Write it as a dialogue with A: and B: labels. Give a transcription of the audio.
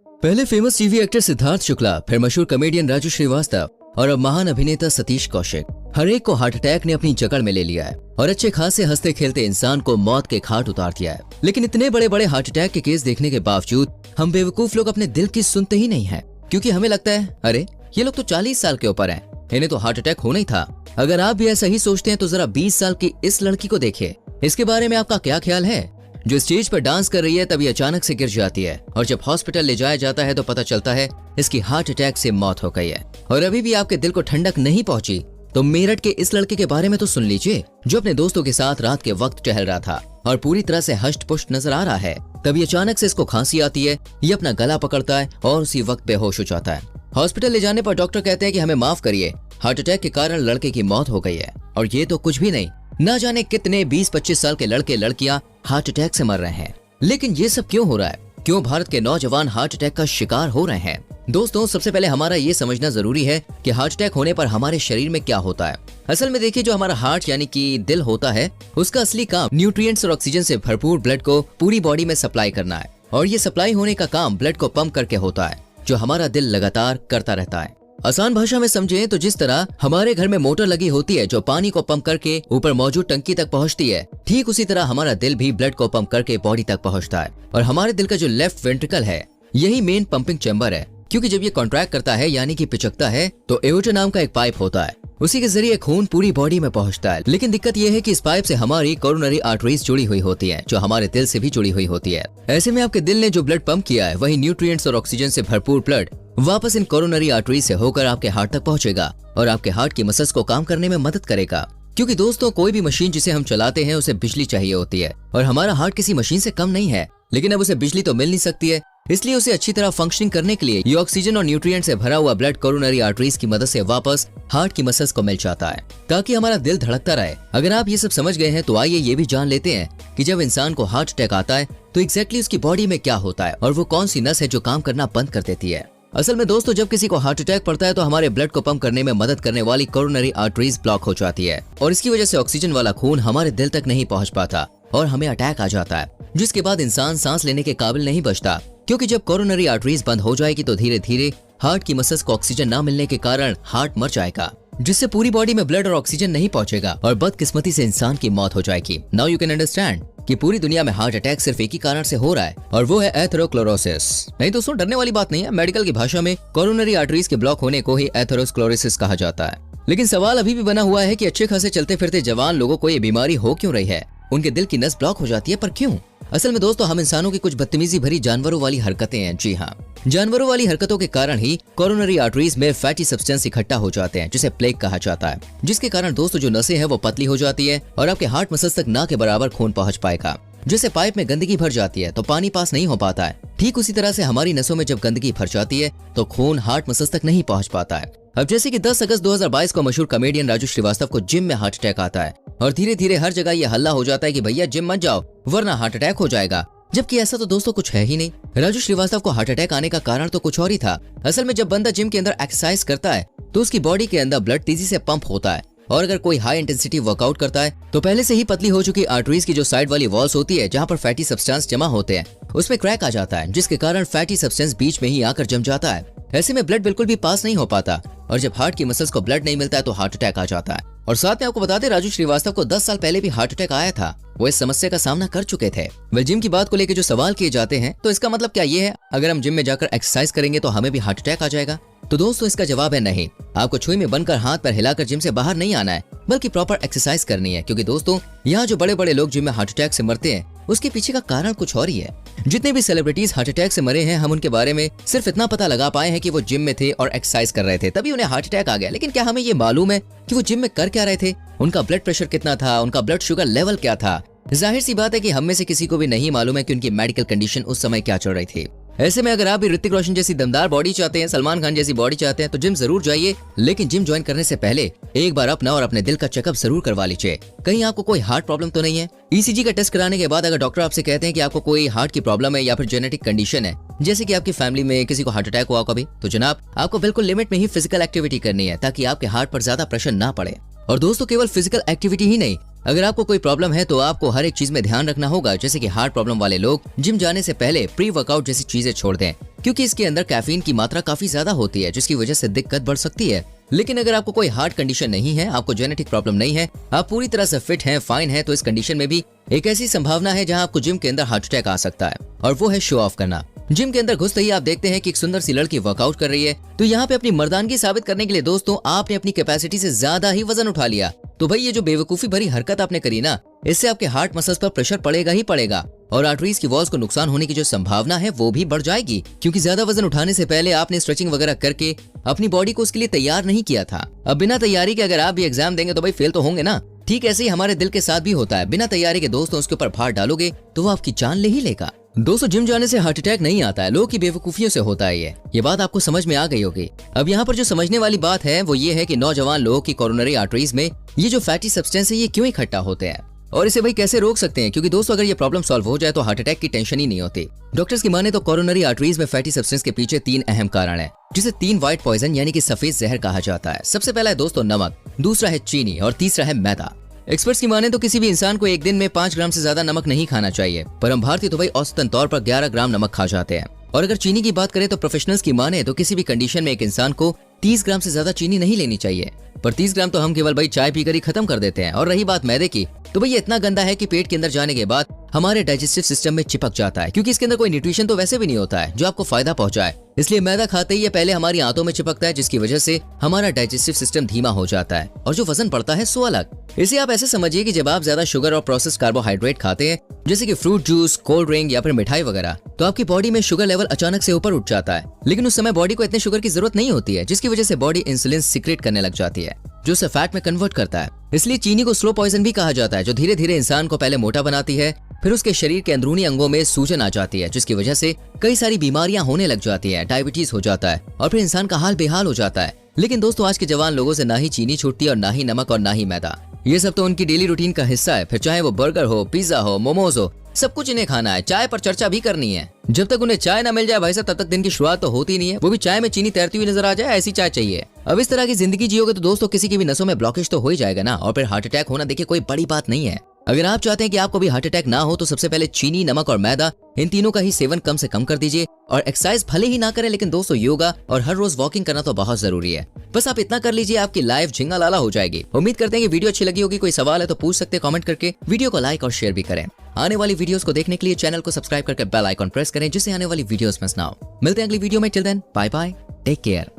A: पहले famous TV actor Siddharth Shukla, फिर मशहूर कॉमेडियन राजू श्रीवास्तव और अब महान अभिनेता सतीश कौशिक, हर एक को हार्ट अटैक ने अपनी जकड़ में ले लिया है और अच्छे खासे हंसते खेलते इंसान को मौत के घाट उतार दिया है। लेकिन इतने बड़े बड़े हार्ट अटैक के केस देखने के बावजूद हम बेवकूफ लोग अपने दिल की सुनते ही नहीं है, क्योंकि हमें लगता है अरे ये लोग तो 40 साल के ऊपर हैं, इन्हें तो हार्ट अटैक होना ही था। अगर आप भी ऐसा ही सोचते हैं तो जरा 20 साल की इस लड़की को देखिए। इसके बारे में आपका क्या ख्याल है, जो स्टेज पर डांस कर रही है तभी अचानक से गिर जाती है और जब हॉस्पिटल ले जाया जाता है तो पता चलता है इसकी हार्ट अटैक से मौत हो गई है। और अभी भी आपके दिल को ठंडक नहीं पहुंची तो मेरठ के इस लड़के के बारे में तो सुन लीजिए, जो अपने दोस्तों के साथ रात के वक्त टहल रहा था और पूरी तरह से हष्ट पुष्ट नजर आ रहा है। तभी अचानक से इसको खांसी आती है, ये अपना गला पकड़ता है और उसी वक्त बेहोश हो जाता है। हॉस्पिटल ले जाने पर डॉक्टर कहते हैं कि हमें माफ करिए, हार्ट अटैक के कारण लड़के की मौत हो गई है। और ये तो कुछ भी नहीं, ना जाने कितने 20-25 साल के लड़के लड़कियां हार्ट अटैक से मर रहे हैं। लेकिन ये सब क्यों हो रहा है, क्यों भारत के नौजवान हार्ट अटैक का शिकार हो रहे हैं? दोस्तों, सबसे पहले हमारा ये समझना जरूरी है कि हार्ट अटैक होने पर हमारे शरीर में क्या होता है। असल में देखिए, जो हमारा हार्ट यानी कि दिल होता है, उसका असली काम न्यूट्रिएंट्स और ऑक्सीजन से भरपूर ब्लड को पूरी बॉडी में सप्लाई करना है। और ये सप्लाई होने का काम ब्लड को पंप करके होता है, जो हमारा दिल लगातार करता रहता है। आसान भाषा में समझें तो जिस तरह हमारे घर में मोटर लगी होती है जो पानी को पंप करके ऊपर मौजूद टंकी तक पहुंचती है, ठीक उसी तरह हमारा दिल भी ब्लड को पंप करके बॉडी तक पहुंचता है। और हमारे दिल का जो लेफ्ट वेंट्रिकल है, यही मेन पंपिंग चैम्बर है, क्योंकि जब ये कॉन्ट्रैक्ट करता है यानी कि पिचकता है तो एओर्टा नाम का एक पाइप होता है, उसी के जरिए खून पूरी बॉडी में पहुंचता है। लेकिन दिक्कत यह है कि इस पाइप से हमारी कोरोनरी आर्टरीज जुड़ी हुई होती है, जो हमारे दिल से भी जुड़ी हुई होती है। ऐसे में आपके दिल ने जो ब्लड पंप किया है, वही न्यूट्रिएंट्स और ऑक्सीजन से भरपूर ब्लड वापस इन कोरोनरी आर्टरीज से होकर आपके हार्ट तक पहुंचेगा और आपके हार्ट की मसल्स को काम करने में मदद करेगा। क्योंकि दोस्तों, कोई भी मशीन जिसे हम चलाते हैं उसे बिजली चाहिए होती है और हमारा हार्ट किसी मशीन से कम नहीं है, लेकिन अब उसे बिजली तो मिल नहीं सकती है। इसलिए उसे अच्छी तरह फंक्शनिंग करने के लिए ये ऑक्सीजन और न्यूट्रिएंट से भरा हुआ ब्लड कोरोनरी आर्टरीज की मदद से वापस हार्ट की मसल्स को मिल जाता है, ताकि हमारा दिल धड़कता रहे। अगर आप ये सब समझ गए हैं तो आइए ये भी जान लेते हैं कि जब इंसान को हार्ट अटैक आता है तो एग्जैक्टली उसकी बॉडी में क्या होता है और वो कौन सी नस है जो काम करना बंद कर देती है। असल में दोस्तों, जब किसी को हार्ट अटैक पड़ता है तो हमारे ब्लड को पंप करने में मदद करने वाली कोरोनरी आर्टरीज ब्लॉक हो जाती है और इसकी वजह से ऑक्सीजन वाला खून हमारे दिल तक नहीं पहुंच पाता और हमें अटैक आ जाता है, जिसके बाद इंसान सांस लेने के काबिल नहीं बचता। क्योंकि जब कोरोनरी आर्टरीज बंद हो जाएगी तो धीरे धीरे हार्ट की मसल्स को ऑक्सीजन न मिलने के कारण हार्ट मर जाएगा, जिससे पूरी बॉडी में ब्लड और ऑक्सीजन नहीं पहुंचेगा और बदकिस्मती से इंसान की मौत हो जाएगी। नाउ यू कैन अंडरस्टैंड कि पूरी दुनिया में हार्ट अटैक सिर्फ एक ही कारण से हो रहा है और वो है एथेरोस्क्लेरोसिस। नहीं दोस्तों, डरने वाली बात नहीं है। मेडिकल की भाषा में कोरोनरी आर्टरीज के ब्लॉक होने को ही एथेरोस्क्लेरोसिस कहा जाता है। लेकिन सवाल अभी भी बना हुआ है कि अच्छे खासे चलते फिरते जवान लोगों को ये बीमारी हो क्यों रही है, उनके दिल की नस ब्लॉक हो जाती है, पर क्यों? असल में दोस्तों, हम इंसानों की कुछ बदतमीजी भरी जानवरों वाली हरकतें हैं। जी हाँ, जानवरों वाली हरकतों के कारण ही कोरोनरी आर्टरीज में फैटी सब्सटेंस इकट्ठा हो जाते हैं, जिसे प्लेग कहा जाता है, जिसके कारण दोस्तों जो नसें हैं वो पतली हो जाती है और आपके हार्ट मसल्स तक ना के बराबर खून पहुंच पाएगा। जैसे पाइप में गंदगी भर जाती है तो पानी पास नहीं हो पाता है, ठीक उसी तरह से हमारी नसों में जब गंदगी भर जाती है तो खून हार्ट मसल्स तक नहीं पहुंच पाता है। अब जैसे कि 10 अगस्त 2022 को मशहूर कॉमेडियन राजू श्रीवास्तव को जिम में हार्ट अटैक आता है और धीरे धीरे हर जगह ये हल्ला हो जाता है कि भैया जिम मत जाओ वरना हार्ट अटैक हो जाएगा, जबकि ऐसा तो दोस्तों कुछ है ही नहीं। राजू श्रीवास्तव को हार्ट अटैक आने का कारण तो कुछ और ही था। असल में जब बंदा जिम के अंदर एक्सरसाइज करता है तो उसकी बॉडी के अंदर ब्लड तेजी से पंप होता है और अगर कोई हाई इंटेंसिटी वर्कआउट करता है तो पहले से ही पतली हो चुकी आर्टरीज की जो साइड वाली वॉल्स होती है जहां पर फैटी सब्सटेंस जमा होते हैं, उसमें क्रैक आ जाता है, जिसके कारण फैटी सब्सटेंस बीच में ही आकर जम जाता है। ऐसे में ब्लड बिल्कुल भी पास नहीं हो पाता और जब हार्ट की मसल्स को ब्लड नहीं मिलता है तो हार्ट अटैक आ जाता है। और साथ में आपको बता दें, राजू श्रीवास्तव को 10 साल पहले भी हार्ट अटैक आया था। वो इस समस्या का सामना कर चुके थे। वह जिम की बात को लेकर जो सवाल किए जाते हैं तो इसका मतलब क्या ये है अगर हम जिम में जाकर एक्सरसाइज करेंगे तो हमें भी हार्ट अटैक आ जाएगा? तो दोस्तों, इसका जवाब है नहीं। आपको छुई में बनकर हाथ पर हिलाकर जिम से बाहर नहीं आना है, बल्कि प्रॉपर एक्सरसाइज करनी है। क्योंकि दोस्तों, यहाँ जो बड़े बड़े लोग जिम में हार्ट अटैक से मरते हैं उसके पीछे का कारण कुछ और ही है। जितने भी सेलिब्रिटीज हार्ट अटैक से मरे हैं, हम उनके बारे में सिर्फ इतना पता लगा पाए हैं कि वो जिम में थे और एक्सरसाइज कर रहे थे, तभी उन्हें हार्ट अटैक आ गया। लेकिन क्या हमें ये मालूम है कि वो जिम में कर क्या रहे थे, उनका ब्लड प्रेशर कितना था, उनका ब्लड शुगर लेवल क्या था? जाहिर सी बात है कि हम में से किसी को भी नहीं मालूम है कि उनकी मेडिकल कंडीशन उस समय क्या चल रही थी। ऐसे में अगर आप भी ऋतिक रोशन जैसी दमदार बॉडी चाहते हैं, सलमान खान जैसी बॉडी चाहते हैं तो जिम जरूर जाइए। लेकिन जिम ज्वाइन करने से पहले एक बार अपना और अपने दिल का चेकअप जरूर करवा लीजिए। कहीं आपको कोई हार्ट प्रॉब्लम तो नहीं है? ईसीजी का टेस्ट कराने के बाद अगर डॉक्टर आपसे कहते हैं कि आपको कोई हार्ट की प्रॉब्लम है या फिर जेनेटिक कंडीशन है, जैसे कि आपकी फैमिली में किसी को हार्ट अटैक हुआ कभी, तो जनाब आपको बिल्कुल लिमिट में ही फिजिकल एक्टिविटी करनी है ताकि आपके हार्ट पर ज्यादा प्रेशर ना पड़े। और दोस्तों, केवल फिजिकल एक्टिविटी ही नहीं अगर आपको कोई प्रॉब्लम है तो आपको हर एक चीज में ध्यान रखना होगा, जैसे कि हार्ट प्रॉब्लम वाले लोग जिम जाने से पहले प्री वर्कआउट जैसी चीजें छोड़ दें, क्योंकि इसके अंदर कैफीन की मात्रा काफी ज्यादा होती है, जिसकी वजह से दिक्कत बढ़ सकती है। लेकिन अगर आपको कोई हार्ट कंडीशन नहीं है, आपको जेनेटिक प्रॉब्लम नहीं है, आप पूरी तरह से फिट हैं, फाइन हैं, तो इस कंडीशन में भी एक ऐसी संभावना है जहां आपको जिम के अंदर हार्ट अटैक आ सकता है, और वो है शो ऑफ करना। जिम के अंदर घुसते ही आप देखते हैं कि एक सुंदर सी लड़की वर्कआउट कर रही है, तो यहाँ पे अपनी मर्दानगी साबित करने के लिए दोस्तों आपने अपनी कैपेसिटी से ज्यादा ही वजन उठा लिया। तो भाई ये जो बेवकूफी भरी हरकत आपने करी ना, इससे आपके हार्ट मसल्स पर प्रेशर पड़ेगा ही पड़ेगा, और आर्टरीज की वॉल्स को नुकसान होने की जो संभावना है वो भी बढ़ जाएगी, क्योंकि ज्यादा वजन उठाने से पहले आपने स्ट्रेचिंग वगैरह करके अपनी बॉडी को उसके लिए तैयार नहीं किया था। अब बिना तैयारी के अगर आप भी एग्जाम देंगे तो भाई फेल तो होंगे ना। ठीक ऐसे ही हमारे दिल के साथ भी होता है, बिना तैयारी के दोस्तों उसके ऊपर भार डालोगे तो वो आपकी जान ले ही लेगा। दोस्तों जिम जाने से हार्ट अटैक नहीं आता है, लोगों की बेवकूफियों से होता है ये बात आपको समझ में आ गई होगी। अब यहाँ पर जो समझने वाली बात है वो ये है कि नौजवान लोगों की कोरोनरी आर्टरीज में ये जो फैटी सब्सटेंस है ये क्यों इकट्ठा होते हैं और इसे भाई कैसे रोक सकते हैं, क्योंकि दोस्तों अगर ये प्रॉब्लम सॉल्व हो जाए तो हार्ट अटैक की टेंशन ही नहीं होती। डॉक्टर्स की माने तो कोरोनरी आर्टरीज में फैटी सब्सटेंस के पीछे 3 अहम कारण है, जिसे 3 व्हाइट पॉइजन यानी कि सफेद जहर कहा जाता है। सबसे पहला है दोस्तों नमक, दूसरा है चीनी और तीसरा है मैदा। एक्सपर्ट्स की माने तो किसी भी इंसान को एक दिन में 5 ग्राम से ज्यादा नमक नहीं खाना चाहिए, पर हम भारतीय तो भाई औसतन तौर पर 11 ग्राम नमक खा जाते हैं। और अगर चीनी की बात करें तो प्रोफेशनल्स की माने तो किसी भी कंडीशन में एक इंसान को 30 ग्राम से ज्यादा चीनी नहीं लेनी चाहिए, पर 30 ग्राम तो हम केवल भाई चाय पीकर ही खत्म कर देते हैं। और रही बात मैदे की, तो भाई ये इतना गंदा है कि पेट के अंदर जाने के बाद हमारे डाइजेस्टिव सिस्टम में चिपक जाता है, क्योंकि इसके अंदर कोई न्यूट्रिशन तो वैसे भी नहीं होता है जो आपको फायदा पहुंचाए। इसलिए मैदा खाते ही ये पहले हमारी आंतों में चिपकता है, जिसकी वजह से हमारा डाइजेस्टिव सिस्टम धीमा हो जाता है, और जो वजन बढ़ता है सो अलग। इसे आप ऐसे समझिए कि जब आप ज्यादा शुगर और प्रोसेस्ड कार्बोहाइड्रेट खाते हैं, जैसे कि फ्रूट जूस, कोल्ड ड्रिंक या फिर मिठाई वगैरह, तो आपकी बॉडी में शुगर लेवल अचानक से ऊपर उठ जाता है। लेकिन उस समय बॉडी को इतने शुगर की जरूरत नहीं होती है, जिसकी वजह से बॉडी इंसुलिन सीक्रेट करने लग जाती है, जो उसे फैट में कन्वर्ट करता है। इसलिए चीनी को स्लो पॉइजन भी कहा जाता है, जो धीरे धीरे इंसान को पहले मोटा बनाती है, फिर उसके शरीर के अंदरूनी अंगों में सूजन आ जाती है, जिसकी वजह से कई सारी बीमारियां होने लग जाती है, डायबिटीज हो जाता है, और फिर इंसान का हाल बेहाल हो जाता है। लेकिन दोस्तों आज के जवान लोगों से ना ही चीनी छूटती और ना ही नमक और ना ही मैदा, ये सब तो उनकी डेली रूटीन का हिस्सा है। फिर चाहे वो बर्गर हो, पिज्जा हो, मोमोज हो, सब कुछ इन्हें खाना है। चाय पर चर्चा भी करनी है। जब तक उन्हें चाय ना मिल जाए भाई साहब, तब तक दिन की शुरुआत तो होती नहीं है, वो भी चाय में चीनी तैरती हुई नजर आ जाए, ऐसी चाय चाहिए। अब इस तरह की जिंदगी जियोगे तो दोस्तों किसी की भी नसों में ब्लॉकेज तो हो ही जाएगा ना, और फिर हार्ट अटैक होना देखिए कोई बड़ी बात नहीं है। अगर आप चाहते हैं कि आपको भी हार्ट अटैक ना हो तो सबसे पहले चीनी, नमक और मैदा, इन तीनों का ही सेवन कम से कम कर दीजिए, और एक्सरसाइज भले ही ना करें लेकिन दोस्तों योगा और हर रोज वॉकिंग करना तो बहुत जरूरी है। बस आप इतना कर लीजिए, आपकी लाइफ झिंगा लाला हो जाएगी। उम्मीद करते हैं कि वीडियो अच्छी लगी होगी। कोई सवाल है तो पूछ सकते हैं कमेंट करके। वीडियो को लाइक और शेयर भी करें। आने वाली वीडियोस को देखने के लिए चैनल को सब्सक्राइब करके बेल आइकॉन प्रेस करें, जिससे आने वाली वीडियोस मिस ना हो। मिलते हैं अगली वीडियो में। Till then bye bye, take care.